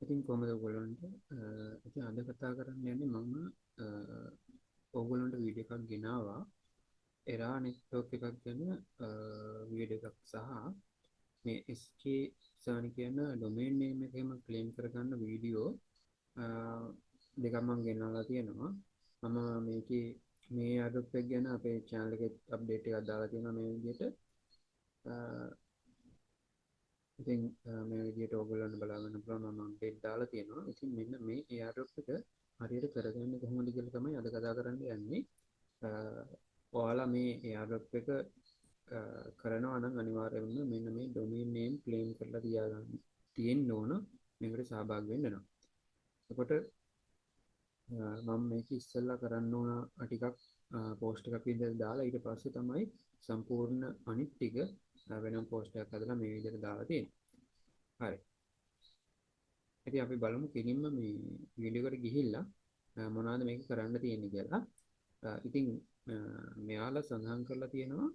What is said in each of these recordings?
ඉතින් කොහමද ඔයගොල්ලන්ට ඉතින් අද කතා කරන්න යන්නේ මම ඔයගොල්ලන්ට වීඩියෝ එකක් ගෙනාවා එරා නෙට්වර්ක් එකක් ගැන වීඩියෝ එකක් සහ මේ ZkSync කියන ඩොමේන් නේම් එකේම ක්ලේම් කරගන්න වීඩියෝ දෙකක් මම ගෙනල්ලා තියෙනවා. මම මේකේ මේ Airdrop එක ගැන අපේ channel එකේ අප්ඩේට් එකක් දාලා තියෙනවා මේ විදිහට. ඉතින් මේ විදිහට ඔයගොල්ලන්ට බලා ගන්න පුළුවන් මම අප්ඩේට් දාලා තියෙනවා. ඉතින් මෙන්න මේ Airdrop එක හරියට කරගන්නේ කොහොමද කියලා තමයි අද කතා කරන්න යන්නේ. ඔයාලා මේ Airdrop එක කරනවා නම් අනිවාර්යයෙන්ම මෙන්න මේ domain name claim කරලා තියාගන්න තියෙන්න ඕන මේකට සහභාගී වෙන්න නම්. එතකොට මම මේක ඉස්සෙල්ලා කරන්න ඕන ටිකක් පෝස්ට් එකක් විදිහට දාලා ඊට පස්සේ තමයි සම්පූර්ණ අනිත් ටික වෙනම පෝස්ට් එකක් හදලා මේ විදිහට දාලා තියෙන්නේ. හරි. ඉතින් අපි බලමු කෙලින්ම මේ වීඩියෝ එකට ගිහිල්ලා මොනවද මේක කරන්න තියෙන්නේ කියලා. ඉතින් මෙයාලා සඳහන් කරලා තියෙනවා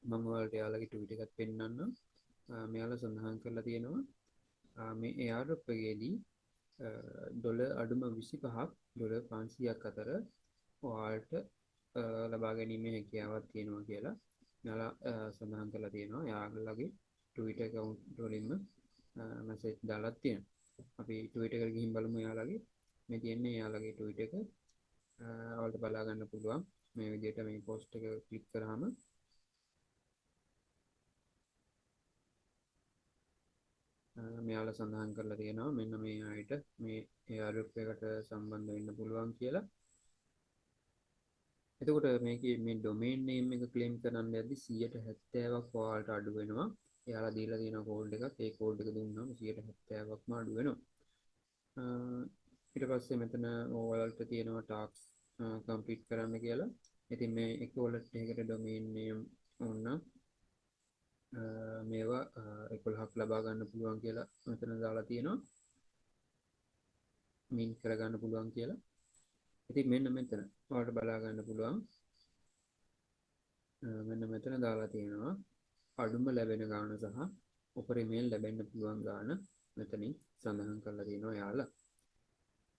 මම ඔයාලට එයාලගේ ට්වීට් එකක් පෙන්නන්නම්. මෙයාලා සඳහන් කරලා තියෙනවා මේ Airdrop එකේදී ඩොලර් අඩුම 25ක් ඩොලර් 500ක් අතර ඔයාලට ලබා ගැනීමේ හැකියාවක් තියෙනවා කියලා මෙයාලා සඳහන් කරලා තියෙනවා. එයාලගේ ට්විටර් account වලින්ම මැසේජ් දාලා තියෙනවා. අපි ට්විටර් එකට ගිහින් බලමු එයාලගේ. මේ තියෙන්නේ එයාලගේ ට්විට් එක. ඔයාලට බලා ගන්න පුළුවන් මේ විදිහට මේ පෝස්ට් එක ක්ලික් කරාම මෙයාලා සඳහන් කරලා තියෙනවා මෙන්න මේ අයට මේ Airdrop එකට සම්බන්ධ වෙන්න පුළුවන් කියලා. එතකොට මේකේ මේ domain name එක claim කරන්න යද්දි 70%ක් ඔයාලට අඩු වෙනවා. එයාලා දීලා තියෙන කෝඩ් එකක්. ඒ කෝඩ් එක දුන්නාම 70%ක්ම අඩු වෙනවා. ඊට පස්සේ මෙතන ඔයාලට තියෙනවා ටාස්ක් කම්ප්ලීට් කරන්න කියලා. ඉතින් මේ එක වලට එකකට domain name ඕන මේවා 11ක් ලබා ගන්න පුළුවන් කියලා මෙතන දාලා තියෙනවා. මින් කරගන්න පුළුවන් කියලා. ඉතින් මෙන්න මෙතන ඔයාලට බලා ගන්න පුළුවන්. මෙන්න මෙතන දාලා තියෙනවා අඩුම ලැබෙන ගාණ සහ උපරිමයෙන් ලැබෙන්න පුළුවන් ගාණ මෙතනින් සඳහන් කරලා තියෙනවා යාළුවා.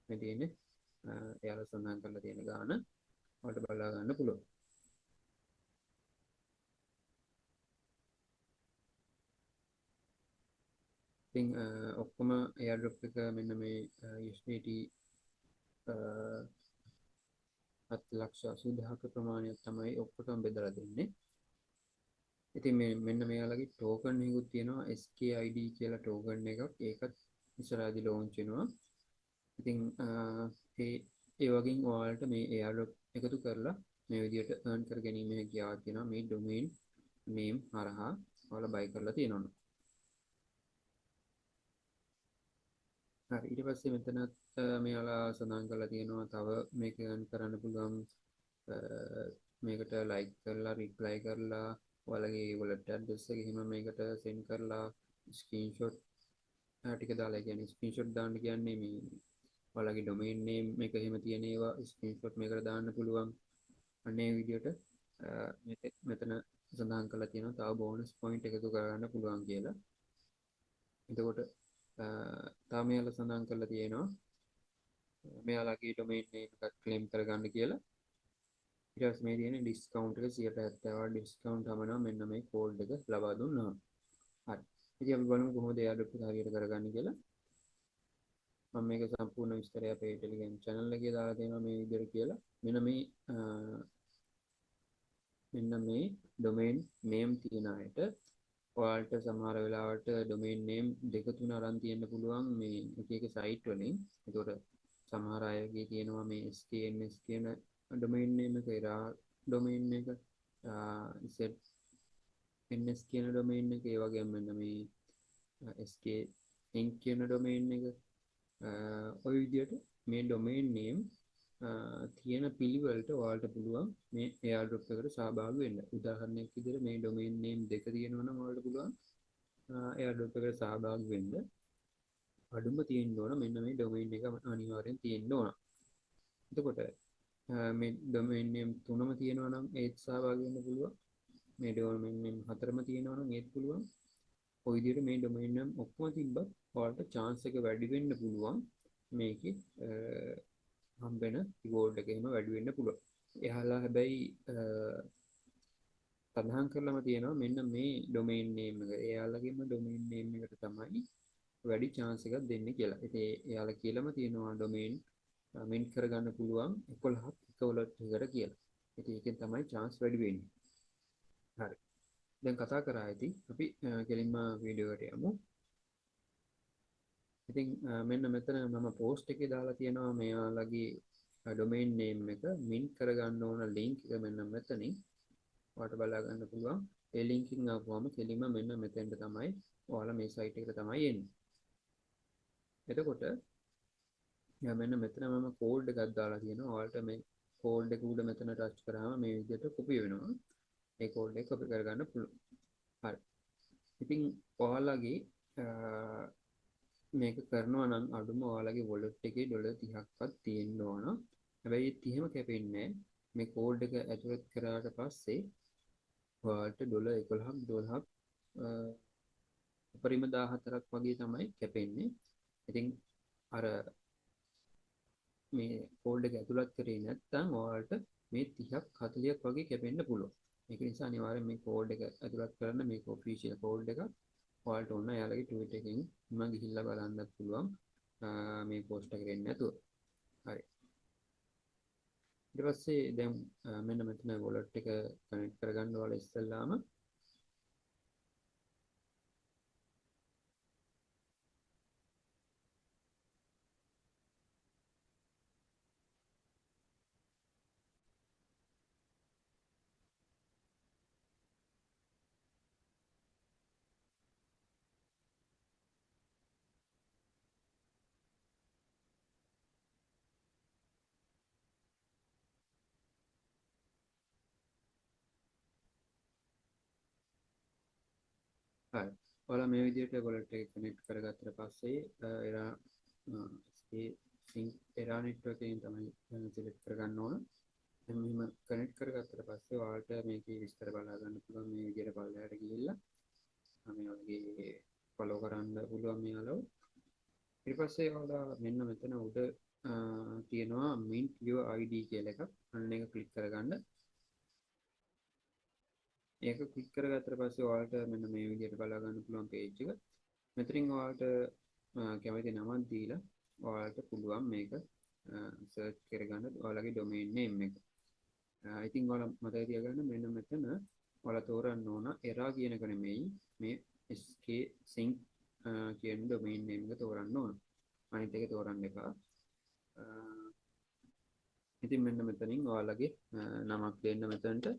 මේ තියෙන්නේ යාළුවා සඳහන් කරලා තියෙන ගාණ ඔයාලට බලා ගන්න පුළුවන්. ඉතින් ඔක්කොම Airdrop එක මෙන්න මේ USDT 7,80,000ක ප්‍රමාණයක් තමයි ඔක්කොටම බෙදලා දෙන්නේ. ඉතින් මෙන්න මෙයාලගේ ටෝකන් එකකුත් තියෙනවා ZKID කියලා ටෝකන් එකක්. ඒකත් ඉස්සරහදී ලොන්ච් වෙනවා. ඉතින් ඒ වගේ ඔයාලට මේ Airdrop එකතු කරලා මේ විදිහට earn කර ගැනීම හැකියාවක් තියෙනවා මේ domain name හරහා ඔයාලා buy කරලා තියෙනවා. හරි ඊට පස්සේ මෙතනත් මෙයාලා සඳහන් කරලා තියෙනවා තව මේක earn කරන්න පුළුවන් මේකට like කරලා reply කරලා ඔයාලගේ wallet address එක එහෙම මේකට send කරලා screenshot ටික දාලා කියන්නේ screenshot දාන්න කියන්නේ මේ ඔයාලගේ domain name එක එහෙම තියෙන ඒවා screenshot මේකට දාන්න පුළුවන්. අනේ විදිහට මෙතන සඳහන් කරලා තියෙනවා තව bonus point එකතු කරගන්න පුළුවන් කියලා. එතකොට තාම මෙයාලා සඳහන් කරලා තියෙනවා මෙයාලගේ domain name එකක් claim කරගන්න කියලා. ඊට පස්සේ මේ තියෙන discount එක 70% discount හමනවා මෙන්න මේ code එක ලබා දුන්නා. හරි. ඉතින් අපි බලමු කොහොමද Airdrop එක හරියට කරගන්නේ කියලා. මම මේක සම්පූර්ණ විස්තරය අපේ Telegram channel එකේ දාලා තියෙනවා මේ විදිහට කියලා. මෙන්න මේ domain name තියෙන අයට ඔයාලට සමහර වෙලාවට domain name දෙක තුන අරන් තියෙන්න පුළුවන් මේ එක එක site වලින්. ඒකට සමහර අයගේ තියෙනවා මේ SKNS කියන domain name එක, era domain එක, ZNS කියන domain එක, ඒ වගේම මෙන්න මේ ZkSync කියන domain එක. ඔය විදිහට මේ domain name තියෙන පිළිවෙලට ඔයාලට පුළුවන් මේ Airdrop එකට සහභාගී වෙන්න. උදාහරණයක් විදිහට මේ domain name දෙක තියෙනවා නම් ඔයාලට පුළුවන් Airdrop එකට සහභාගී වෙන්න. අඩුම තියෙන්න ඕන මෙන්න මේ domain එක අනිවාර්යෙන් තියෙන්න ඕන. එතකොට මේ domain name තුනම තියෙනවා නම් ඒත් සහභාගී වෙන්න පුළුවන්. මේ domain name හතරම තියෙනවා නම් ඒත් පුළුවන්. ඔය විදිහට මේ ඩොමේන් නම් ඔක්කොම තිබ්බත් ඔයාලට chance එක වැඩි වෙන්න පුළුවන් මේකේ හම්බෙන reward එක එහෙම වැඩි වෙන්න පුළුවන්. එයාලා හැබැයි සඳහන් කරලම තියෙනවා මෙන්න මේ ඩොමේන් නේම් එක එයාලගේම ඩොමේන් නේම් එකට තමයි වැඩි chance එකක් දෙන්නේ කියලා. ඉතින් එයාලා කියලාම තියෙනවා ඩොමේන් මින්ට් කරගන්න පුළුවන් 11ක් එක වලට කියලා. ඉතින් ඒකෙන් තමයි chance වැඩි වෙන්නේ. හරි. දැන් කතා කරා ඇති අපි කෙලින්ම වීඩියෝ එකට යමු. ඉතින් මෙන්න මෙතන මම පෝස්ට් එකේ දාලා තියෙනවා මෙයාලගේ ඩොමේන් නේම් එක මින්ට් කරගන්න ඕන ලින්ක් එක මෙන්න මෙතනින් ඔයාලට බලා ගන්න පුළුවන්. ඒ ලින්ක් එකෙන් ආවම කෙලින්ම මෙන්න මෙතෙන්ට තමයි ඔයාලා මේ සයිට් එකට තමයි එන්නේ. එතකොට මෙන්න මෙතන මම කෝඩ් එකක් දාලා තියෙනවා. ඔයාලට මේ කෝඩ් එක උඩ මෙතන ටච් කරාම මේ විදිහට කොපි වෙනවා. ඒ කෝඩ් එක කොපි කරගන්න පුළුවන්. හරි. ඉතින් ඔයාලගේ මේක කරනවා නම් අඩුම ඔයාලගේ wallet එකේ $30ක්වත් තියෙන්න ඕන. හැබැයි 30ම කැපෙන්නේ මේ කෝඩ් එක ඇතුළත් කරාට පස්සේ ඔයාලට $11ක් 12ක් උපරිම 14ක් වගේ තමයි කැපෙන්නේ. ඉතින් අර මේ කෝඩ් එක ඇතුළත් කරේ නැත්නම් ඔයාලට මේ 30ක් 40ක් වගේ කැපෙන්න පුළුවන්. ඒක නිසා අනිවාර්යෙන් මේ කෝඩ් එක ඇතුළත් කරන්න මේක ඔෆිෂියල් කෝඩ් එකක්. ඔයාලට ඕන එයාලගේ ට්විටර් එකකින් මම ගිහිල්ලා බලන්නත් පුළුවන් මේ පෝස්ට් එක දෙන්නේ නැතුව. හරි. ඊට පස්සේ දැන් මෙන්න මෙතන wallet එක කනෙක්ට් කරගන්න ඕන ඉස්සෙල්ලාම හරි. ඔයාලා මේ විදිහට wallet එක කනෙක්ට් කරගත්තට පස්සේ එරා ZkSync එරා network එකෙන් තමයි select කරගන්න ඕන. දැන් මෙහෙම කනෙක්ට් කරගත්තට පස්සේ ඔයාලට මේකේ විස්තර බලා ගන්න පුළුවන් මේ විදිහට පල්ලෙහාට ගිහිල්ලා මේ වගේ follow කරන්න පුළුවන් මෙයාලව. ඊට පස්සේ ඔයාලා මෙන්න මෙතන උඩ තියෙනවා mint your ID කියලා එකක්. අන්න ඒක ක්ලික් කරගන්න. ඒක ක්ලික් කරගත්තට පස්සේ ඔයාලට මෙන්න මේ විදිහට බලා ගන්න පුළුවන් page එක. මෙතනින් ඔයාලට කැමති නමක් දීලා ඔයාලට පුළුවන් මේක search කරගන්න ඔයාලගේ domain name එක. ඉතින් ඔයාලා මතක තියාගන්න මෙන්න මෙතන ඔයාලා තෝරන්න ඕන era කියන එක නෙමෙයි මේ ZkSync කියන domain name එක තෝරන්න ඕන. අනිත් එක තෝරන්න එපා. ඉතින් මෙන්න මෙතනින් ඔයාලගේ නමක් දෙන්න මෙතනට.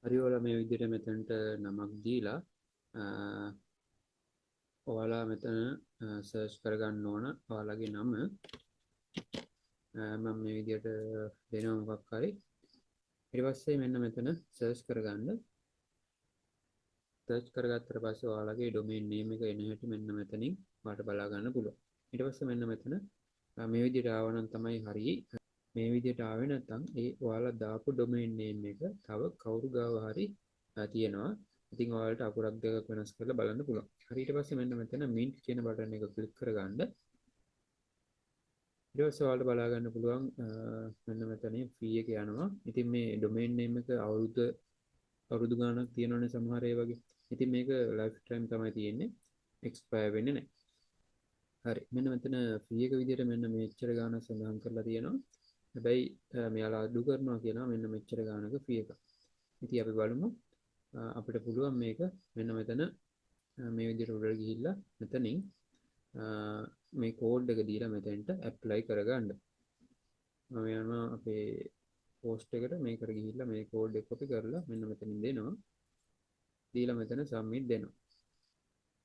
හරි ඔයාලා මේ විදිහට මෙතනට නමක් දීලා ඔයාලා මෙතන සර්ච් කරගන්න ඕන ඔයාලගේ නම මම මේ විදිහට දෙනවා මොකක් හරි ඊට පස්සේ මෙන්න මෙතන සර්ච් කරගන්න සර්ච් කරගත්තට පස්සේ ඔයාලගේ ඩොමේන් නේම් එක එන හැටි මෙන්න මෙතනින් ඔයාලට බලා ගන්න පුළුවන් ඊට පස්සේ මෙන්න මෙතන මේ විදිහට ආවනම් තමයි හරි මේ විදිහට ආවේ නැත්නම් ඒ ඔයාලා දාපු ඩොමේන් නේම් එක තව කවුරු ගාව හරි තියෙනවා. ඉතින් ඔයාලට අකුරක් දෙකක් වෙනස් කරලා බලන්න පුළුවන්. හරි ඊට පස්සේ මෙන්න මෙතන mint කියන බටන් එක ක්ලික් කරගන්න. ඊට පස්සේ ඔයාලට බලා ගන්න පුළුවන් මෙන්න මෙතනින් fee එක යනවා. ඉතින් මේ ඩොමේන් නේම් එක අවුරුදු ගාණක් තියෙනවනේ සමහර ඒ වගේ. ඉතින් මේක ලයිෆ් ටයිම් තමයි තියෙන්නේ. එක්ස්පයර් වෙන්නේ නැහැ. හරි මෙන්න මෙතන fee එක විදිහට මෙන්න මෙච්චර ගාණක් සඳහන් කරලා තියෙනවා. හැබැයි මෙයාලා අඩු කරනවා කියනවා මෙන්න මෙච්චර ගානක fee එක. ඉතින් අපි බලමු අපිට පුළුවන් මේක මෙන්න මෙතන මේ විදිහට උඩට ගිහිල්ලා මෙතනින් මේ කෝඩ් එක දීලා මෙතෙන්ට ඇප්ලයි කරගන්න. මම යනවා අපේ පෝස්ට් එකට මේකට ගිහිල්ලා මේ කෝඩ් එක කොපි කරලා මෙන්න මෙතනින් දෙනවා. දීලා මෙතන සබ්මිට් දෙනවා.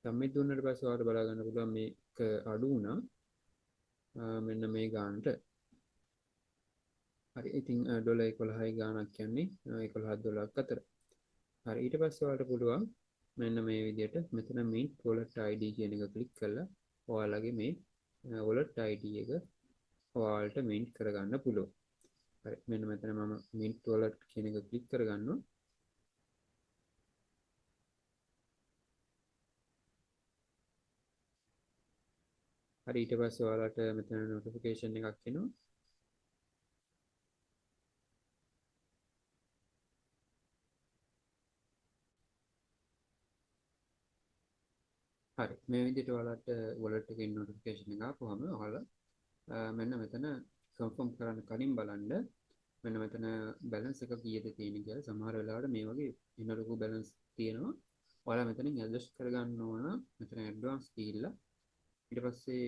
සබ්මිට් දුන්නාට පස්සේ ඔයාලට බලා ගන්න පුළුවන් මේක අඩු වුණා. මෙන්න මේ ගානට හරි ඉතින් $11යි ගාණක් කියන්නේ $11 අතර. හරි ඊට පස්සේ ඔයාලට පුළුවන් මෙන්න මේ විදිහට මෙතන මේ wallet ID කියන එක ක්ලික් කරලා ඔයාලගේ මේ wallet ID එක ඔයාලට mint කරගන්න පුළුවන්. හරි මෙන්න මෙතන මම mint wallet කියන එක ක්ලික් කරගන්නවා. හරි ඊට පස්සේ ඔයාලට මෙතන notification එකක් එනවා. හරි මේ විදිහට ඔයාලට wallet එකේ notification එක ආපුවම ඔයාලා මෙන්න මෙතන confirm කරන්න කලින් බලන්න මෙන්න මෙතන balance එක කීයද තියෙන කියලා. සමහර වෙලාවට මේ වගේ ඉන්න ලොකු balance තියෙනවා. ඔයාලා මෙතනින් adjust කරගන්න ඕන. මෙතන advance ගිහිල්ලා ඊට පස්සේ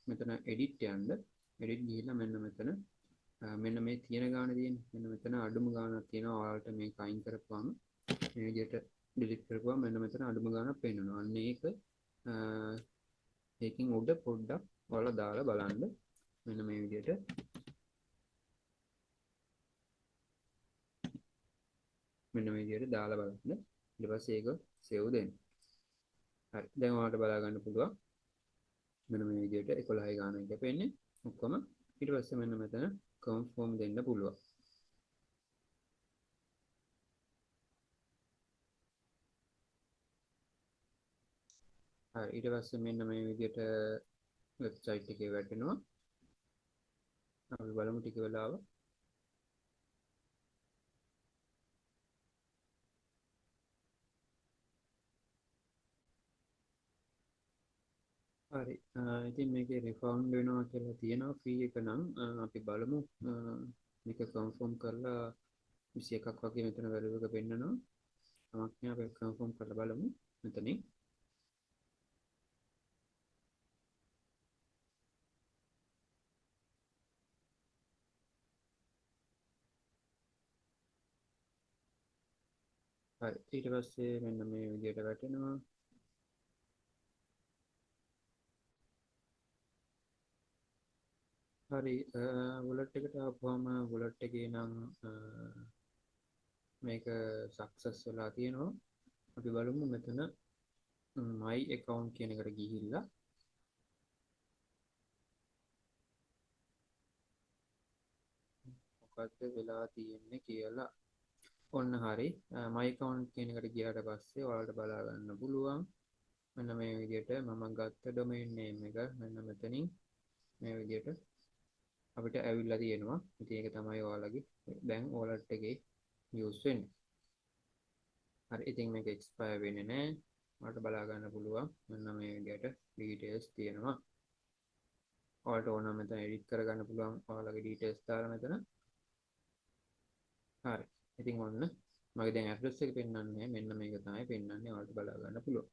මෙතන edit යන්න. edit ගිහිල්ලා මෙන්න මේ තියෙන ගාන තියෙන මෙන්න මෙතන අඩුම ගානක් තියෙනවා. ඔයාලට මේක අයින් කරපුවාම මේ විදිහට delete කරපුවාම මෙන්න මෙතන අඩුම ගානක් පේනවා. අන්න ඒක ඒකින් උඩ පොඩ්ඩක් ඔයාලා දාලා බලන්න. මෙන්න මේ විදිහට දාලා බලන්න. ඊට පස්සේ ඒක save දෙන්න. හරි දැන් ඔයාලට බලා ගන්න පුළුවන්. මෙන්න මේ විදිහට 11 ගාන එක පෙන්නේ ඔක්කොම. ඊට පස්සේ මෙන්න මෙතන confirm දෙන්න පුළුවන්. හරි ඊට පස්සේ මෙන්න මේ විදිහට වෙබ්සයිට් එකේ වැටෙනවා. අපි බලමු ටික වෙලාවක්. හරි ඉතින් මේකේ රිෆවුන්ඩ් වෙනවා කියලා තියෙනවා ෆී එක නම් අපි බලමු මේක කන්ෆර්ම් කරලා 21ක් වගේ මෙතන වැලියු එක පෙන්නනවා. තමක් නෑ අපි කන්ෆර්ම් කරලා බලමු මෙතනින්. හරි ඊට පස්සේ මෙන්න මේ විදිහට වැටෙනවා. හරි wallet එකට ආපුවම wallet එකේ නම් මේක සක්සස් වෙලා තියෙනවා. අපි බලමු මෙතන my account කියන එකට ගිහිල්ලා මොකද්ද වෙලා තියෙන්නේ කියලා. ඔන්න හරි my account කියන එකට ගියාට පස්සේ ඔයාලට බලා ගන්න පුළුවන්. මෙන්න මේ විදිහට මම ගත්ත domain name එක මෙන්න මෙතනින් මේ විදිහට අපිට ඇවිල්ලා තියෙනවා. ඉතින් ඒක තමයි ඔයාලගේ දැන් wallet එකේ use වෙන්නේ. හරි ඉතින් මේක expire වෙන්නේ නැහැ. ඔයාලට බලා ගන්න පුළුවන්. මෙන්න මේ විදිහට details තියෙනවා. ඔයාලට ඕන නම් මෙතන edit කරගන්න පුළුවන් ඔයාලගේ details දාලා මෙතන. හරි ඉතින් ඔන්න මගේ දැන් address එක පෙන්වන්නේ මෙන්න මේක තමයි පෙන්වන්නේ. ඔයාලට බලා ගන්න පුළුවන්.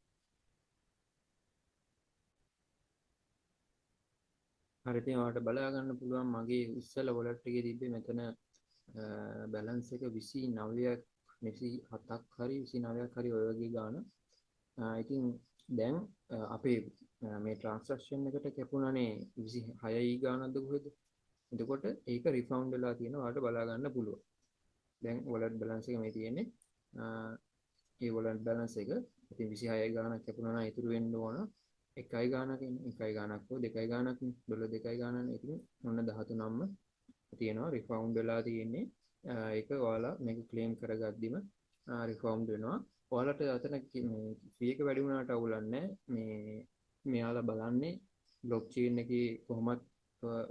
හරි ඉතින් ඔයාලට බලා ගන්න පුළුවන් මගේ ඉස්සෙල්ලා wallet එකේ තිබ්බේ මෙතන balance එක 29ක් 27ක් හරි 29ක් හරි ඔය වගේ ගාන. ඉතින් දැන් අපේ මේ transaction එකට කැපුණානේ 26යි ගානක්ද කොහෙද? එතකොට ඒක refund වෙලා තියෙනවා. ඔයාලට බලා ගන්න පුළුවන්. දැන් wallet balance එක මේ තියෙන්නේ. ඒ wallet balance එක ඉතින් 26යි ගානක් කැපුණා නම් ඉතුරු වෙන්න ඕන 1යි ගානක් ඉන්නේ. 1යි ගානක් හෝ 2යි ගානක් නේ. ඩොලර් 2යි ගානනේ. ඉතින් මොන 13ක්ම තියෙනවා refund වෙලා තියෙන්නේ. ඒක ඔයාලා මේක claim කරගද්දිම refund වෙනවා. ඔයාලට අතන fee එක වැඩි වුණාට අවුලක් නැහැ. මෙයාලා බලන්නේ blockchain එකේ කොහොමත්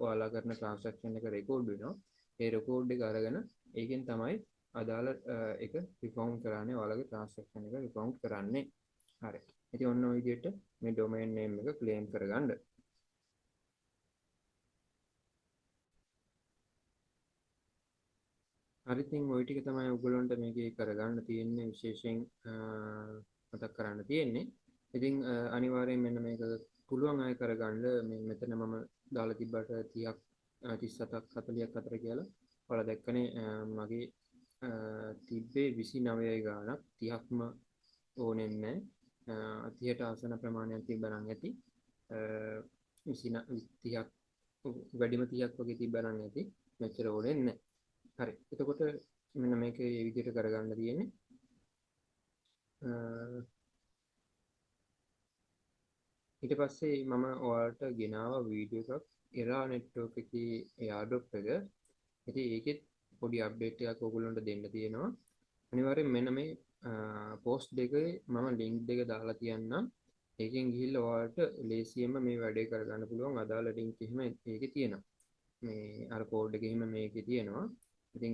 ඔයාලා කරන transaction එක record වෙනවා. ඒ record එක අරගෙන ඒකෙන් තමයි අදාළ එක refund කරන්නේ. ඔයාලගේ transaction එක refund කරන්නේ. හරි. ඉතින් ඔන්න ඔය විදිහට මේ domain name එක claim කරගන්න. හරි ඉතින් ওই ටික තමයි ඔයගොල්ලන්ට මේකේ කරගන්න තියෙන්නේ විශේෂයෙන් මතක් කරන්න තියෙන්නේ. ඉතින් අනිවාර්යෙන් මෙන්න මේක පුළුවන් අය කරගන්න මේ මෙතන මම දාලා තිබ්බට 30ක් 37ක් 40ක් අතර කියලා. ඔයාලා දැක්කනේ මගේ තිබ්බේ 29යි ගාණක් 30ක්ම ඕනේ නැහැ. 30ට ආසන ප්‍රමාණයක් තිබ්බනම් ඇති. 30ක් වැඩිම 30ක් වගේ තිබ්බනම් ඇති. මෙච්චර ඕනේ නැහැ. හරි එතකොට මෙන්න මේක මේ විදිහට කරගන්න තියෙන්නේ. ඊට පස්සේ මම ඔයාලට ගෙනාවා වීඩියෝ එකක් එරා නෙට්වර්ක් එකේ airdrop එක. ඉතින් ඒකෙත් පොඩි අප්ඩේට් එකක් ඕගොල්ලන්ට දෙන්න තියෙනවා. අනිවාර්යෙන් මෙන්න මේ පෝස්ට් දෙකේ මම ලින්ක් දෙක දාලා තියන්නම්. ඒකෙන් ගිහිල්ලා ඔයාලට ලේසියෙන්ම මේ වැඩේ කරගන්න පුළුවන්. අදාළ ලින්ක් එහෙම ඒකේ තියෙනවා. මේ අර කෝඩ් එකේ එහෙම මේකේ තියෙනවා. ඉතින්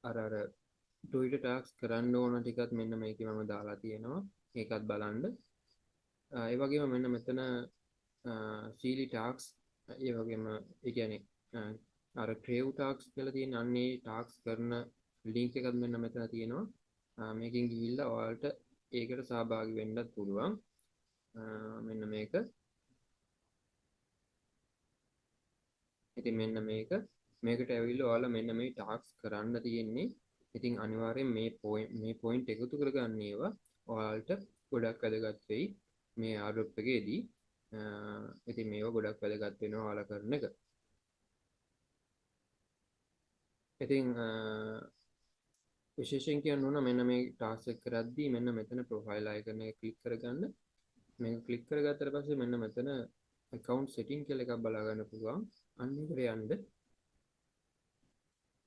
අර ට්විටර් ටාස්ක් කරන්න ඕන ටිකත් මෙන්න මේකේ මම දාලා තියෙනවා. ඒකත් බලන්න. ඒ වගේම මෙන්න මෙතන සීලි ටාක්ස් ඒ වගේම ඒ කියන්නේ අර ක්‍රේව් ටාක්ස් කියලා තියෙන අන්නේ ටාක්ස් කරන ලින්ක් එකක් මෙන්න මෙතන තියෙනවා. මේකෙන් ගිහිල්ලා ඔයාලට ඒකට සහභාගී වෙන්නත් පුළුවන්. මෙන්න මේක. ඉතින් මෙන්න මේකට ඇවිල්ලා ඔයාලා මෙන්න මේ ටාක්ස් කරන්න තියෙන්නේ. ඉතින් අනිවාර්යෙන් මේ පොයින්ට් එකතු කරගන්න ඒවා ඔයාලට ගොඩක් වැදගත් වෙයි මේ airdrop එකේදී. ඉතින් මේවා ගොඩක් වැදගත් වෙනවා ඔයාලා කරන එක. ඉතින් විශේෂයෙන් කියන්න ඕන මෙන්න මේ ටාස්ක් එක කරද්දී මෙන්න මෙතන ප්‍රොෆයිල් අයිකන් එක ක්ලික් කරගන්න. මේක ක්ලික් කරගත්තට පස්සේ මෙන්න මෙතන account setting කියලා එකක් බලා ගන්න පුළුවන්. අන්න එකට යන්න.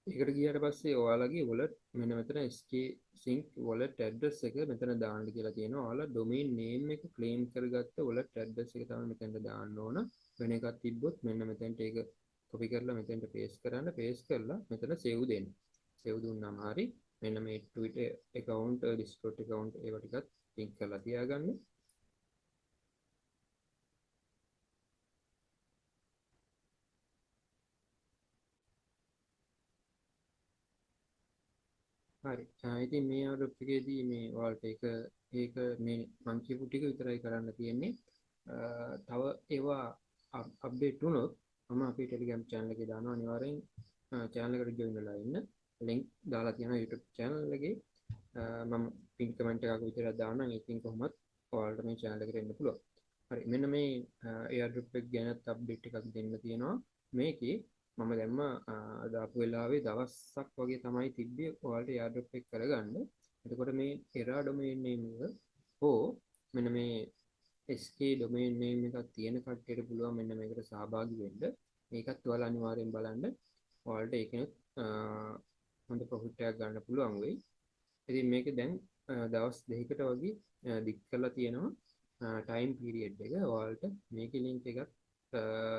ඒකට ගියාට පස්සේ ඔයාලගේ wallet මෙන්න මෙතන ZkSync wallet address එක මෙතන දාන්න කියලා තියෙනවා. ඔයාලා domain name එක claim කරගත්ත wallet address එක තමයි මෙතනට දාන්න ඕන. වෙන එකක් තිබ්බොත් මෙන්න මෙතනට ඒක copy කරලා මෙතනට paste කරන්න. paste කරලා මෙතන save දෙන්න. save දුන්නාම හරි මෙන්න මේ Twitter account Discord account ඒවා ටිකත් link කරලා තියාගන්න. හරි. ඉතින් මේ අවුරුදු එකේදී මේ ඔයාලට ඒක මේ මං කියපු ටික විතරයි කරන්න තියෙන්නේ. තව ඒවා අප්ඩේට් වුණොත් මම අපේ Telegram channel එකේ දානවා. අනිවාර්යෙන් channel එකට join වෙලා ඉන්න. link දාලා තියෙනවා YouTube channel එකේ. මම pin comment එකක් විතරක් දාන්නම්. ඒකෙන් කොහොමත් ඔයාලට මේ channel එකට එන්න පුළුවන්. හරි. මෙන්න මේ airdrop එක ගැනත් අප්ඩේට් එකක් දෙන්න තියෙනවා. මේකේ මම දැම්ම දාපු වෙලාවේ දවසක් වගේ තමයි තිබ්බේ ඔයාලට airdrop එක කරගන්න. එතකොට මේ error domain name එක හෝ මෙන්න මේ SK domain name එකක් තියෙන කට්ටියට පුළුවන් මෙන්න මේකට සහභාගී වෙන්න. මේකත් ඔයාලා අනිවාර්යෙන් බලන්න. ඔයාලට ඒකෙනුත් හොඳ ප්‍රොෆිට් එකක් ගන්න පුළුවන් වෙයි. ඉතින් මේක දැන් දවස් දෙකකට වගේ දික් කරලා තියෙනවා ටයිම් පීරියඩ් එක. ඔයාලට මේකේ link එකක්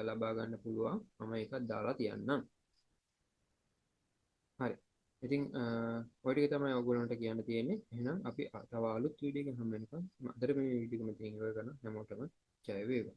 ලබා ගන්න පුළුවන්. මම ඒකත් දාලා තියන්නම්. හරි. ඉතින් ඔය ටික තමයි ඔයගොල්ලන්ට කියන්න තියෙන්නේ. එහෙනම් අපි තව අලුත් වීඩියෝ එකකින් හම්බ වෙනකම් අදට මේ වීඩියෝ එක මෙතනින් ඉවර කරනවා. හැමෝටම ජය වේවා.